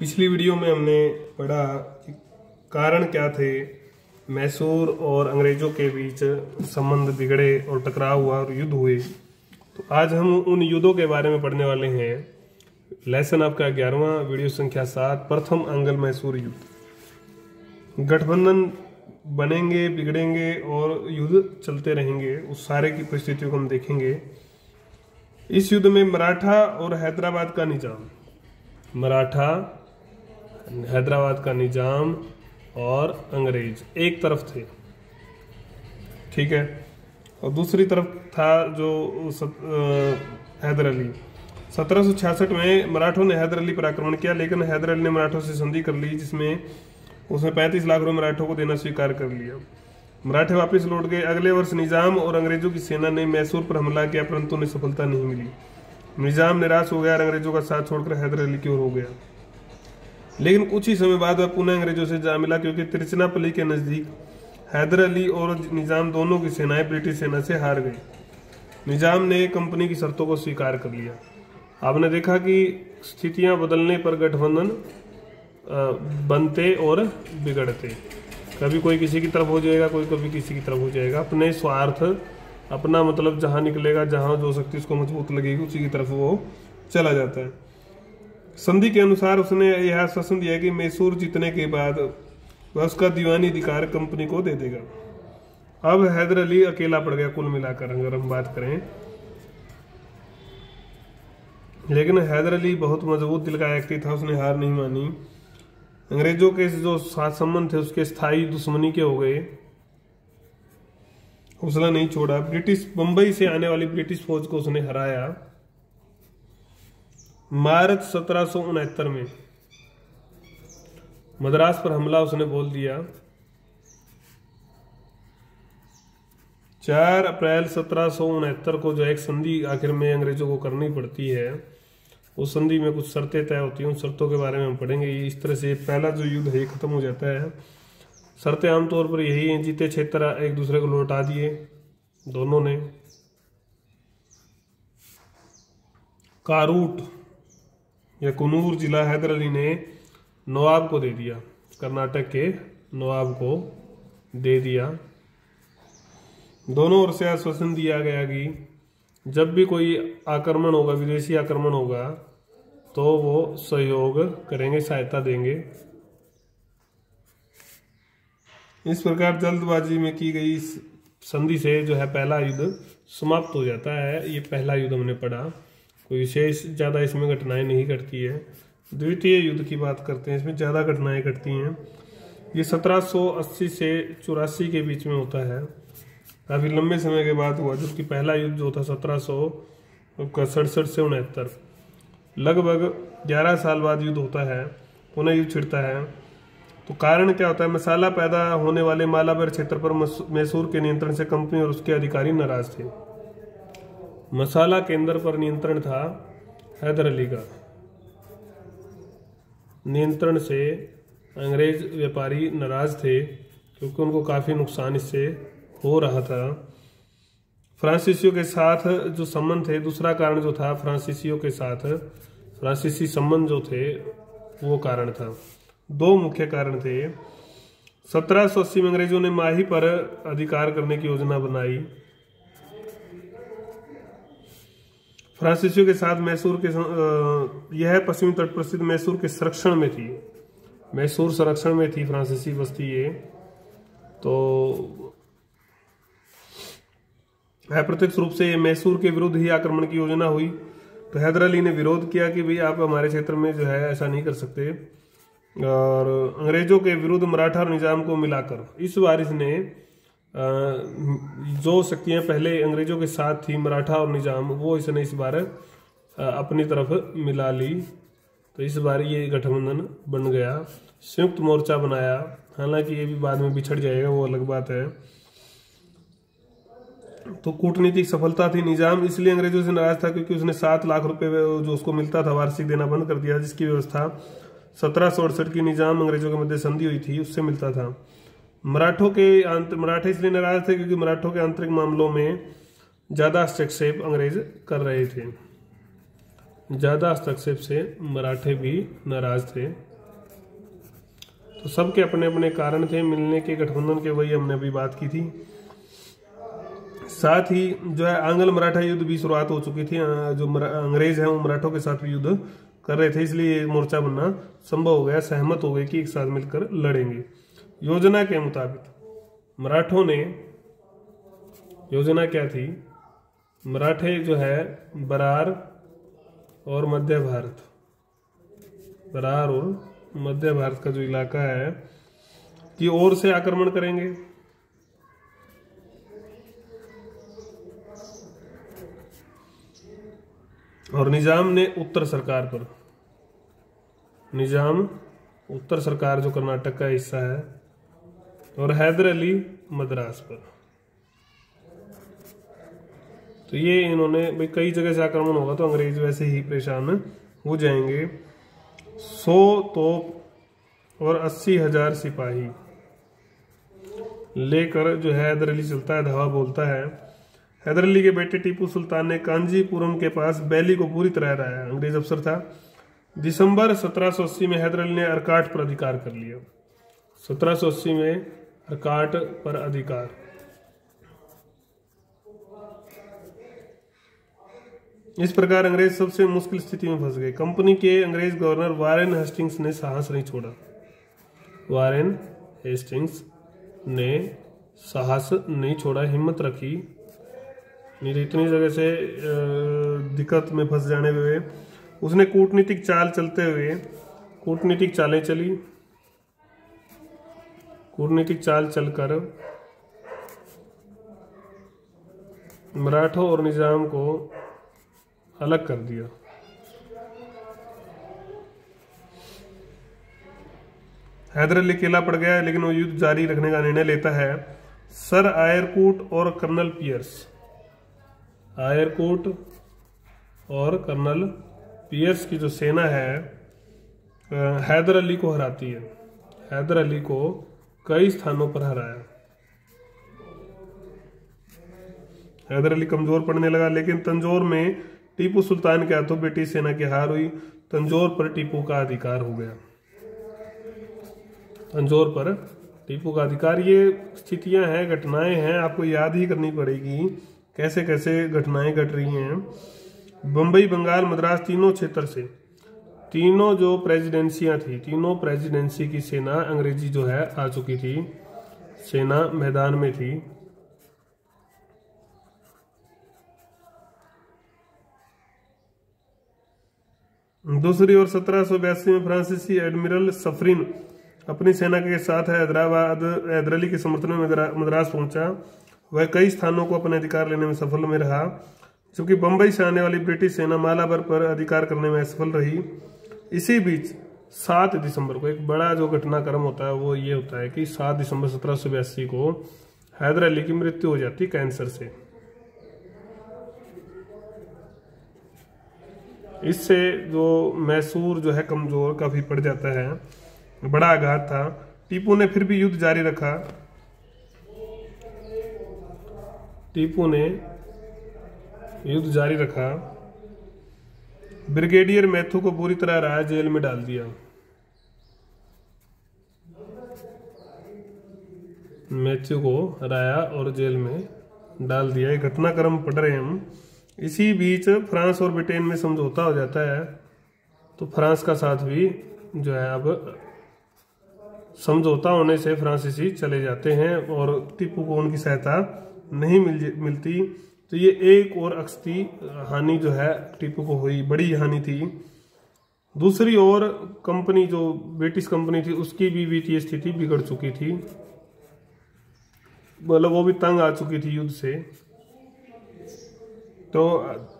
पिछली वीडियो में हमने पढ़ा कि कारण क्या थे, मैसूर और अंग्रेजों के बीच संबंध बिगड़े और टकराव हुआ और युद्ध हुए। तो आज हम उन युद्धों के बारे में पढ़ने वाले हैं। लेसन आपका 11वां, वीडियो संख्या 7, प्रथम आंग्ल मैसूर युद्ध। गठबंधन बनेंगे, बिगड़ेंगे और युद्ध चलते रहेंगे, उस सारे की परिस्थितियों को हम देखेंगे। इस युद्ध में मराठा और हैदराबाद का निजाम, मराठा हैदराबाद का निजाम और अंग्रेज एक तरफ थे, ठीक है, और दूसरी तरफ था जो हैदर अली। 1766 में मराठों ने हैदर अली पर आक्रमण किया, लेकिन हैदर अली ने मराठों से संधि कर ली, जिसमें उसने 35 लाख रुपए मराठों को देना स्वीकार कर लिया। मराठे वापस लौट गए। अगले वर्ष निजाम और अंग्रेजों की सेना ने मैसूर पर हमला किया, परंतु उन्हें सफलता नहीं मिली। निजाम निराश हो गया और अंग्रेजों का साथ छोड़कर हैदर अली की ओर हो गया। लेकिन कुछ ही समय बाद वह पुनः अंग्रेजों से जा मिला, क्योंकि तिरुचिरापल्ली के नजदीक हैदर अली और निजाम दोनों की सेनाएं ब्रिटिश सेना से हार गई। निजाम ने कंपनी की शर्तों को स्वीकार कर लिया। आपने देखा कि स्थितियां बदलने पर गठबंधन बनते और बिगड़ते, कभी कोई किसी की तरफ हो जाएगा, कोई कभी किसी की तरफ हो जाएगा। अपने स्वार्थ, अपना मतलब जहां निकलेगा, जहां जो शक्ति उसको मजबूत लगेगी, उसी की तरफ वो चला जाता है। संधि के अनुसार उसने यह आश्वासन दिया कि मैसूर जीतने के बाद वह उसका दीवानी अधिकार कंपनी को दे देगा। अब हैदर अली अकेला पड़ गया कुल मिलाकर, अगर हम बात करें। लेकिन हैदर अली बहुत मजबूत दिल का व्यक्ति था, उसने हार नहीं मानी। अंग्रेजों के जो साथ संबंध थे उसके स्थायी दुश्मनी के हो गए, हौसला नहीं छोड़ा। ब्रिटिश बंबई से आने वाली ब्रिटिश फौज को उसने हराया। मार्च 1769 में मद्रास पर हमला उसने बोल दिया। 4 अप्रैल 1769 को जो एक संधि आखिर में अंग्रेजों को करनी पड़ती है, उस संधि में कुछ शर्तें तय होती हैं, उन शर्तों के बारे में हम पढ़ेंगे। इस तरह से पहला जो युद्ध है खत्म हो जाता है। शर्तें आमतौर पर यही हैं, जीते क्षेत्र एक दूसरे को लौटा दिए दोनों ने। कारूट या कुनूर जिला हैदर अली ने नवाब को दे दिया, कर्नाटक के नवाब को दे दिया। दोनों ओर से आश्वासन दिया गया कि जब भी कोई आक्रमण होगा, विदेशी आक्रमण होगा, तो वो सहयोग करेंगे, सहायता देंगे। इस प्रकार जल्दबाजी में की गई संधि से जो है पहला युद्ध समाप्त हो जाता है। ये पहला युद्ध हमने पढ़ा, कोई विशेष ज्यादा इसमें घटनाएं नहीं घटती है। द्वितीय युद्ध की बात करते हैं, इसमें ज्यादा घटनाएं घटती हैं। ये 1780 से 84 के बीच में होता है, काफी लंबे समय के बाद हुआ। जबकि पहला युद्ध जो था 1767 से 69, लगभग 11 साल बाद युद्ध होता है, पुनः युद्ध छिड़ता है। तो कारण क्या होता है? मसाला पैदा होने वाले मालाबार क्षेत्र पर मैसूर के नियंत्रण से कंपनी और उसके अधिकारी नाराज थे। मसाला केंद्र पर नियंत्रण था हैदर अली का, नियंत्रण से अंग्रेज व्यापारी नाराज थे, क्योंकि उनको काफी नुकसान इससे हो रहा था। फ्रांसीसियों के साथ जो संबंध थे, दूसरा कारण जो था फ्रांसीसियों के साथ फ्रांसीसी संबंध जो थे, वो कारण था। 2 मुख्य कारण थे। 1780 में अंग्रेजों ने माही पर अधिकार करने की योजना बनाई। फ्रांसीसियों के साथ मैसूर के यह पश्चिमी तट प्रसिद्ध मैसूर के संरक्षण में थी, मैसूर संरक्षण में थी फ्रांसीसी बस्ती ये। तो अप्रत्यक्ष रूप से मैसूर के विरुद्ध ही आक्रमण की योजना हुई। तो हैदर अली ने विरोध किया कि भाई आप हमारे क्षेत्र में जो है ऐसा नहीं कर सकते, और अंग्रेजों के विरुद्ध मराठा और निजाम को मिलाकर इस बार इसने जो शक्तियां पहले अंग्रेजों के साथ थी, मराठा और निजाम, वो इसने इस बार अपनी तरफ मिला ली। तो इस बार ये गठबंधन बन गया, संयुक्त मोर्चा बनाया। हालांकि ये भी बाद में बिछड़ जाएगा, वो अलग बात है। तो कूटनीतिक सफलता थी। निजाम इसलिए अंग्रेजों से नाराज था क्योंकि उसने 7 लाख रुपए जो उसको मिलता था वार्षिक देना बंद कर दिया, जिसकी व्यवस्था 1768 की निजाम अंग्रेजों के मध्य संधि हुई थी उससे मिलता था। मराठे इसलिए नाराज थे क्योंकि मराठों के आंतरिक मामलों में ज्यादा हस्तक्षेप अंग्रेज कर रहे थे, ज्यादा हस्तक्षेप से मराठे भी नाराज थे। तो सबके अपने अपने कारण थे मिलने के, गठबंधन के, वही हमने अभी बात की थी। साथ ही जो है आंग्ल मराठा युद्ध भी शुरुआत हो चुकी थी। जो अंग्रेज हैं वो मराठों के साथ भी युद्ध कर रहे थे, इसलिए ये मोर्चा बनना संभव हो गया, सहमत हो गए कि एक साथ मिलकर लड़ेंगे। योजना के मुताबिक मराठों ने, योजना क्या थी, मराठे जो है बरार और मध्य भारत, बरार और मध्य भारत का जो इलाका है की ओर से आक्रमण करेंगे। और निजाम ने उत्तर सरकार पर, निजाम उत्तर सरकार जो कर्नाटक का हिस्सा है, और हैदर अली मद्रास पर। तो ये इन्होंने भाई कई जगह से आक्रमण होगा तो अंग्रेज वैसे ही परेशान हो जाएंगे। 100 तोप और 80,000 सिपाही लेकर जो है हैदर अली चलता है, धावा बोलता है। हैदर अली के बेटे टीपू सुल्तान ने कांजीपुरम के पास बैली को पूरी तरह हराया, अंग्रेज अफसर था। दिसंबर 1780 में हैदर अली ने अर्काट पर अधिकार कर लिया। 1780 में अर्काट पर अधिकार। इस प्रकार अंग्रेज सबसे मुश्किल स्थिति में फंस गए। कंपनी के अंग्रेज गवर्नर वारेन हेस्टिंग्स ने साहस नहीं छोड़ा। वारेन हेस्टिंग्स ने साहस नहीं छोड़ा, हिम्मत रखी। नहीं तो इतनी जगह से दिक्कत में फंस जाने हुए उसने कूटनीतिक चाल चलते हुए, कूटनीतिक चालें चली, कूटनीतिक चाल चलकर मराठों और निजाम को अलग कर दिया। हैदर अली अकेला पड़ गया, लेकिन वो युद्ध जारी रखने का निर्णय लेता है। सर आयरकूट और कर्नल पियर्स, आयरकूट और कर्नल पियर्स की जो सेना है हैदर अली को हराती है। हैदर अली को कई स्थानों पर हराया। हैदर अली कमजोर पड़ने लगा, लेकिन तंजौर में टीपू सुल्तान के हाथों ब्रिटिश सेना की हार हुई। तंजौर पर टीपू का अधिकार हो गया। तंजौर पर टीपू का अधिकार। ये स्थितियां हैं, घटनाएं हैं, आपको याद ही करनी पड़ेगी कैसे कैसे घटनाएं घट रही हैं। बंबई, बंगाल, मद्रास, तीनों क्षेत्र से, तीनों जो प्रेसिडेंसियां थी, तीनों प्रेसिडेंसी की सेना अंग्रेजी जो है आ चुकी थी, सेना मैदान में थी। दूसरी ओर 1782 में फ्रांसीसी एडमिरल सफरिन अपनी सेना के साथ हैदर अली के समर्थन में मद्रास पहुंचा। वह कई स्थानों को अपने अधिकार लेने में सफल में रहा, जबकि बंबई से आने वाली ब्रिटिश सेना मालाबार पर अधिकार करने में असफल रही। इसी बीच 7 दिसंबर को एक बड़ा जो घटनाक्रम होता है वो ये होता है कि 7 दिसंबर 1782 को हैदर अली की मृत्यु हो जाती कैंसर से। इससे जो मैसूर जो है कमजोर काफी पड़ जाता है, बड़ा आघात था। टीपू ने फिर भी युद्ध जारी रखा। टीपू ने युद्ध जारी रखा। ब्रिगेडियर मैथ्यू को पूरी तरह हराया, जेल में डाल दिया। मैथ्यू को हराया और जेल में डाल दिया। ये घटनाक्रम पढ़ रहे हैं हम। इसी बीच फ्रांस और ब्रिटेन में समझौता हो जाता है, तो फ्रांस का साथ भी जो है अब समझौता होने से फ्रांसीसी चले जाते हैं और टीपू को उनकी सहायता नहीं मिलती। तो ये एक और अक्सती हानि जो है टीपू को हुई, बड़ी हानि थी। दूसरी ओर कंपनी जो ब्रिटिश कंपनी थी उसकी भी वित्तीय स्थिति बिगड़ चुकी थी, मतलब वो भी तंग आ चुकी थी युद्ध से। तो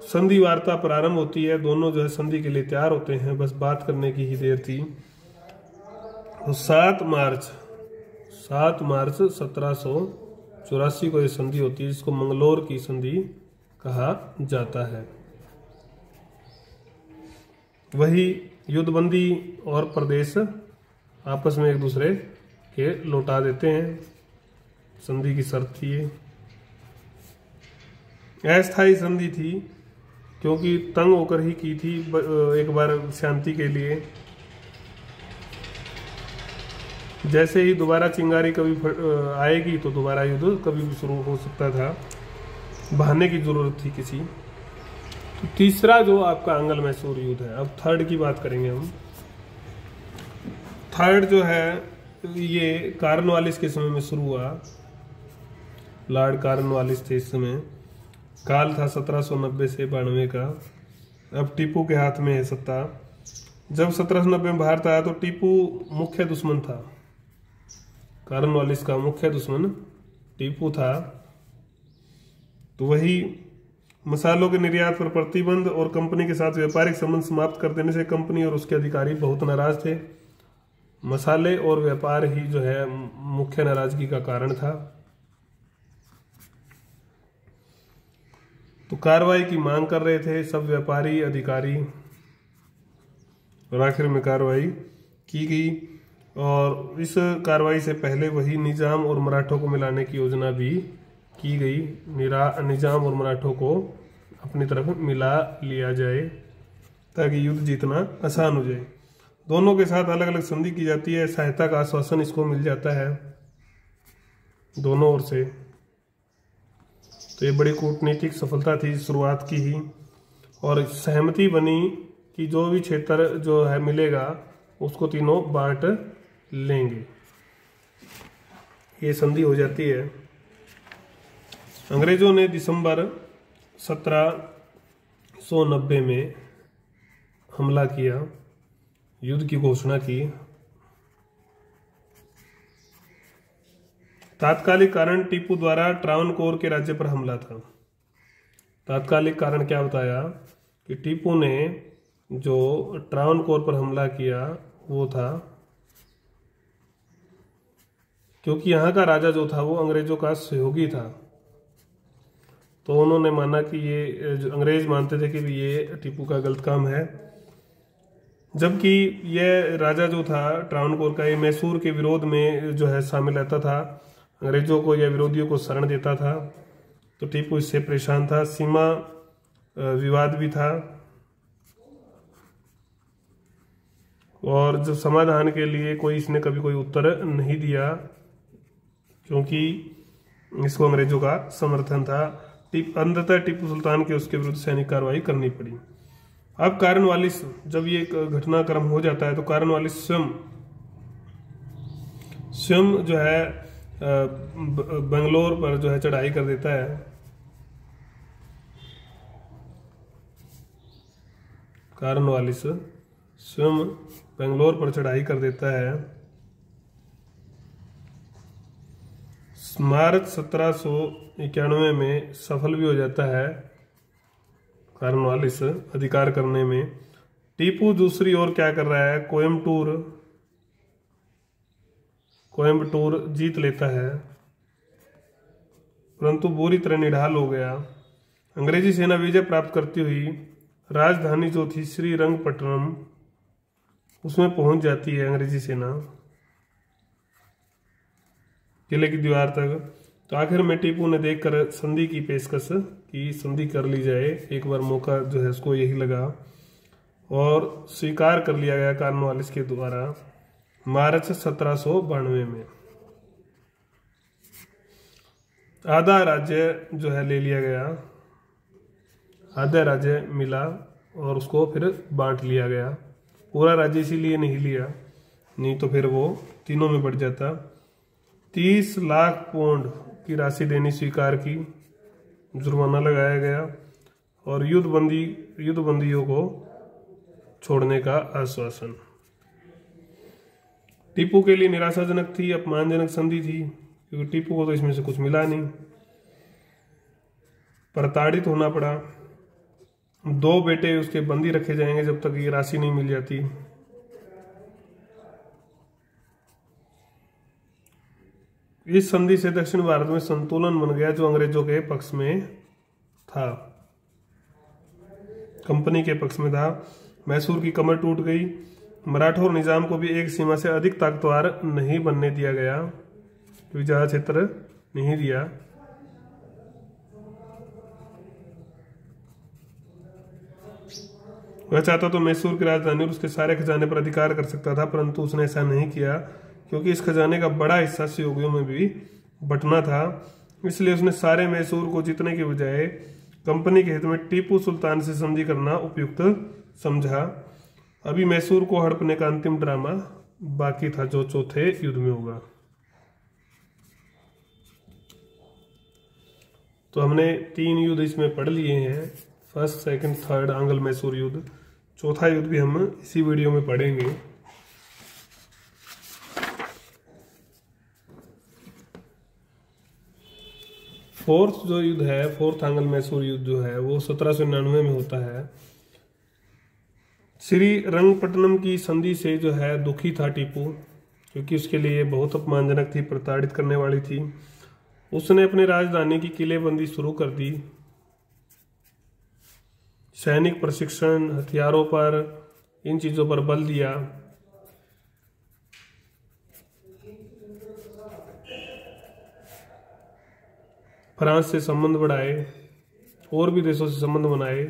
संधि वार्ता प्रारंभ होती है, दोनों जो है संधि के लिए तैयार होते हैं, बस बात करने की ही देर थी। तो 7 मार्च 1784 को ये संधि होती है, जिसको मंगलोर की संधि कहा जाता है। वही युद्धबंदी और प्रदेश आपस में एक दूसरे के लौटा देते हैं, संधि की शर्त थी ये। अस्थायी संधि थी क्योंकि तंग होकर ही की थी, एक बार शांति के लिए। जैसे ही दोबारा चिंगारी कभी आएगी तो दोबारा युद्ध कभी भी शुरू हो सकता था, बहाने की जरूरत थी किसी। तो तीसरा जो आपका आंग्ल मैसूर युद्ध है। अब थर्ड की बात करेंगे हम। थर्ड जो है ये कार्नवालिस के समय में शुरू हुआ। लॉर्ड कार्नवालिस थे इस समय। काल था 1790 से 92 का। अब टीपू के हाथ में है सत्ता। जब 1790 में भारत आया तो टीपू मुख्य दुश्मन था। कार्नवालिस का मुख्य दुश्मन टीपू था। तो वही मसालों के निर्यात पर प्रतिबंध और कंपनी के साथ व्यापारिक संबंध समाप्त कर देने से कंपनी और उसके अधिकारी बहुत नाराज थे। मसाले और व्यापार ही जो है मुख्य नाराजगी का कारण था। तो कार्रवाई की मांग कर रहे थे सब व्यापारी अधिकारी, और आखिर में कार्रवाई की गई। और इस कार्रवाई से पहले वही निजाम और मराठों को मिलाने की योजना भी की गई। निजाम और मराठों को अपनी तरफ मिला लिया जाए ताकि युद्ध जीतना आसान हो जाए। दोनों के साथ अलग अलग संधि की जाती है। सहायता का आश्वासन इसको मिल जाता है दोनों ओर से। तो ये बड़ी कूटनीतिक सफलता थी शुरुआत की ही। और सहमति बनी कि जो भी क्षेत्र जो है मिलेगा उसको तीनों बांट लेंगे। ये संधि हो जाती है। अंग्रेजों ने दिसंबर 1790 में हमला किया, युद्ध की घोषणा की। तात्कालिक कारण टीपू द्वारा ट्रावनकोर के राज्य पर हमला था। तात्कालिक कारण क्या बताया कि टीपू ने जो ट्रावनकोर पर हमला किया वो था क्योंकि यहाँ का राजा जो था वो अंग्रेजों का सहयोगी था। तो उन्होंने माना कि ये जो अंग्रेज मानते थे कि ये टीपू का गलत काम है, जबकि ये राजा जो था ट्रावनकोर का, ये मैसूर के विरोध में जो है शामिल रहता था। अंग्रेजों को या विरोधियों को शरण देता था। तो टीपू इससे परेशान था। सीमा विवाद भी था। और जब समाधान के लिए इसने कभी कोई उत्तर नहीं दिया क्योंकि इसको अंग्रेजों का समर्थन था। अंततः टीपू सुल्तान के उसके विरुद्ध सैनिक कार्रवाई करनी पड़ी। अब कार्नवालिस, जब ये घटनाक्रम हो जाता है तो कार्नवालिस स्वयं जो है बंगलोर पर जो है चढ़ाई कर देता है। कार्नवालिस स्वयं बेंगलोर पर चढ़ाई कर देता है। मार्च 1791 में सफल भी हो जाता है कार्नवालिस अधिकार करने में। टीपू दूसरी ओर क्या कर रहा है, कोयम्बटूर जीत लेता है, परंतु बुरी तरह निढाल हो गया। अंग्रेजी सेना विजय प्राप्त करती हुई राजधानी जो थी श्रीरंगपट्टनम उसमें पहुंच जाती है अंग्रेजी सेना किले की दीवार तक। तो आखिर में टीपू ने देखकर संधि की पेशकश की, संधि कर ली जाए। एक बार मौका जो है उसको यही लगा और स्वीकार कर लिया गया कार्नवालिस के द्वारा मार्च 1792 में। आधा राज्य जो है ले लिया गया, आधा राज्य मिला और उसको फिर बांट लिया गया। पूरा राज्य इसीलिए नहीं लिया, नहीं तो फिर वो तीनों में बढ़ जाता। 30 लाख पाउंड की राशि देनी स्वीकार की, जुर्माना लगाया गया और युद्धबंदियों को छोड़ने का आश्वासन। टीपू के लिए निराशाजनक थी, अपमानजनक संधि थी क्योंकि टीपू को तो इसमें से कुछ मिला नहीं, प्रताड़ित होना पड़ा। 2 बेटे उसके बंदी रखे जाएंगे जब तक ये राशि नहीं मिल जाती। इस संधि से दक्षिण भारत में संतुलन बन गया जो अंग्रेजों के पक्ष में था, कंपनी के पक्ष में था। मैसूर की कमर टूट गई। मराठों और निजाम को भी एक सीमा से अधिक ताकतवर नहीं बनने दिया गया, तो ज्यादा क्षेत्र नहीं दिया। वह चाहता तो मैसूर की राजधानी और उसके सारे खजाने पर अधिकार कर सकता था, परंतु उसने ऐसा नहीं किया क्योंकि इस खजाने का बड़ा हिस्सा सहयोगियों में भी बंटना था। इसलिए उसने सारे मैसूर को जीतने के बजाय कंपनी के हित में टीपू सुल्तान से संधि करना उपयुक्त समझा। अभी मैसूर को हड़पने का अंतिम ड्रामा बाकी था, जो चौथे युद्ध में होगा। तो हमने 3 युद्ध इसमें पढ़ लिए हैं, फर्स्ट, सेकंड, थर्ड आंग्ल मैसूर युद्ध। चौथा युद्ध भी हम इसी वीडियो में पढ़ेंगे। फोर्थ जो युद्ध है, फोर्थ आंग्ल मैसूर युद्ध जो है वो 1799 में होता है। श्री रंगपट्टनम की संधि से जो है दुखी था टीपू, क्योंकि उसके लिए बहुत अपमानजनक थी, प्रताड़ित करने वाली थी। उसने अपनी राजधानी की किलेबंदी शुरू कर दी। सैनिक प्रशिक्षण, हथियारों पर, इन चीजों पर बल दिया। फ्रांस से संबंध बढ़ाए, और भी देशों से संबंध बनाए।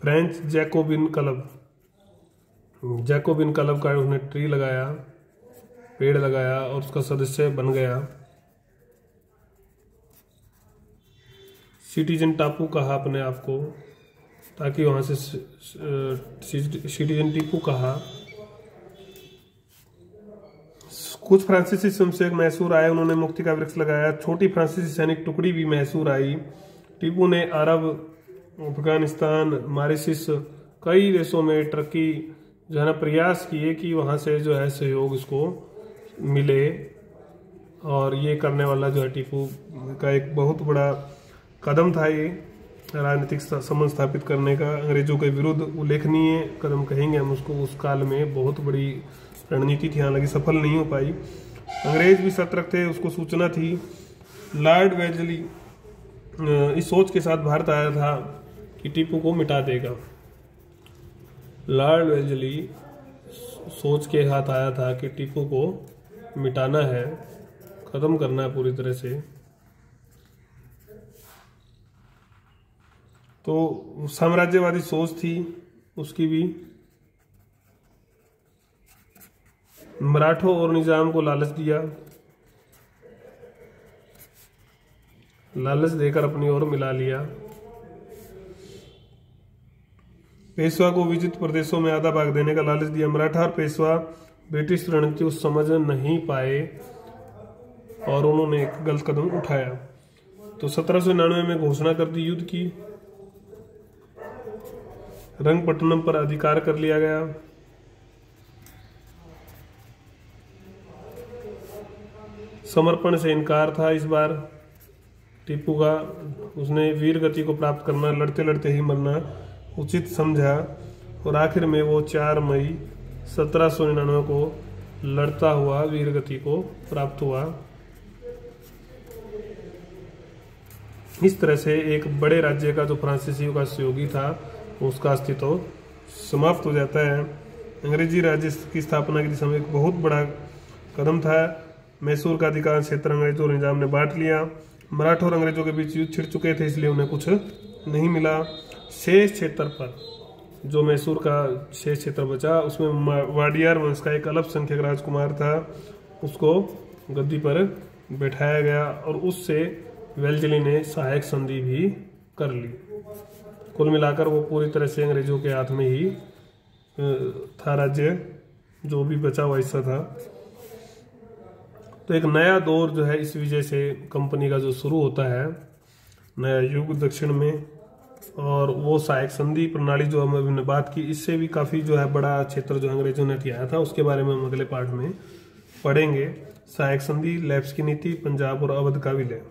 फ्रेंच जैकोबिन क्लब का उसने ट्री लगाया, पेड़ लगाया और उसका सदस्य बन गया। सिटीजन टापू कहा अपने आप को, ताकि वहां से सिटीजन टीपू कहा। कुछ फ्रांसीसी स्वयंसेवक मैसूर आए, उन्होंने मुक्ति का वृक्ष लगाया। छोटी फ्रांसीसी सैनिक टुकड़ी भी मैसूर आई। टीपू ने अरब, अफगानिस्तान, मॉरिशस, कई देशों में तरक्की जो है ना प्रयास किए कि वहां से जो है सहयोग इसको मिले। और ये करने वाला जो है टीपू का एक बहुत बड़ा कदम था, ये राजनीतिक संबंध स्थापित करने का अंग्रेजों के विरुद्ध उल्लेखनीय कदम कहेंगे हम उसको। उस काल में बहुत बड़ी रणनीति थी, हालांकि सफल नहीं हो पाई। अंग्रेज भी सतर्क थे, उसको सूचना थी। लॉर्ड वेलेस्ली इस सोच के साथ भारत आया था कि टीपू को मिटा देगा। लॉर्ड वेलेस्ली सोच के साथ आया था कि टीपू को मिटाना है, खत्म करना है पूरी तरह से। तो साम्राज्यवादी सोच थी उसकी भी। मराठों और निजाम को लालच दिया, लालच देकर अपनी ओर मिला लिया। पेशवा को विजित प्रदेशों में आधा भाग देने का लालच दिया। मराठा और पेशवा ब्रिटिश रणनीति को समझ नहीं पाए और उन्होंने एक गलत कदम उठाया। तो 1799 में घोषणा कर दी युद्ध की। रंगपट्टनम पर अधिकार कर लिया गया। समर्पण से इनकार था इस बार टीपू का। उसने वीर गति को प्राप्त करना, लड़ते लड़ते ही मरना उचित समझा। और आखिर में वो 4 मई 1799 को लड़ता हुआ वीर गति को प्राप्त हुआ। इस तरह से एक बड़े राज्य का जो फ्रांसीसियों का सहयोगी था उसका अस्तित्व समाप्त हो जाता है। अंग्रेजी राज्य की स्थापना की दिशा में एक बहुत बड़ा कदम था। मैसूर का अधिकांश क्षेत्र अंग्रेजों और निजाम ने बांट लिया। मराठों और अंग्रेजों के बीच युद्ध छिड़ चुके थे, इसलिए उन्हें कुछ नहीं मिला। शेष क्षेत्र पर जो मैसूर का शेष क्षेत्र बचा, उसमें वाडियार वंश का एक अल्पसंख्यक राजकुमार था, उसको गद्दी पर बैठाया गया और उससे वेलेस्ली ने सहायक संधि भी कर ली। कुल मिलाकर वो पूरी तरह से अंग्रेजों के हाथ में ही था राज्य, जो भी बचा हुआ हिस्सा था। तो एक नया दौर जो है इस विजय से कंपनी का जो शुरू होता है, नया युग दक्षिण में। और वो सहायक संधि प्रणाली जो हम अभी बात की, इससे भी काफ़ी जो है बड़ा क्षेत्र जो अंग्रेजों ने हथियाया था, उसके बारे में हम अगले पार्ट में पढ़ेंगे। सहायक संधि, लैप्स की नीति, पंजाब और अवध का विलय।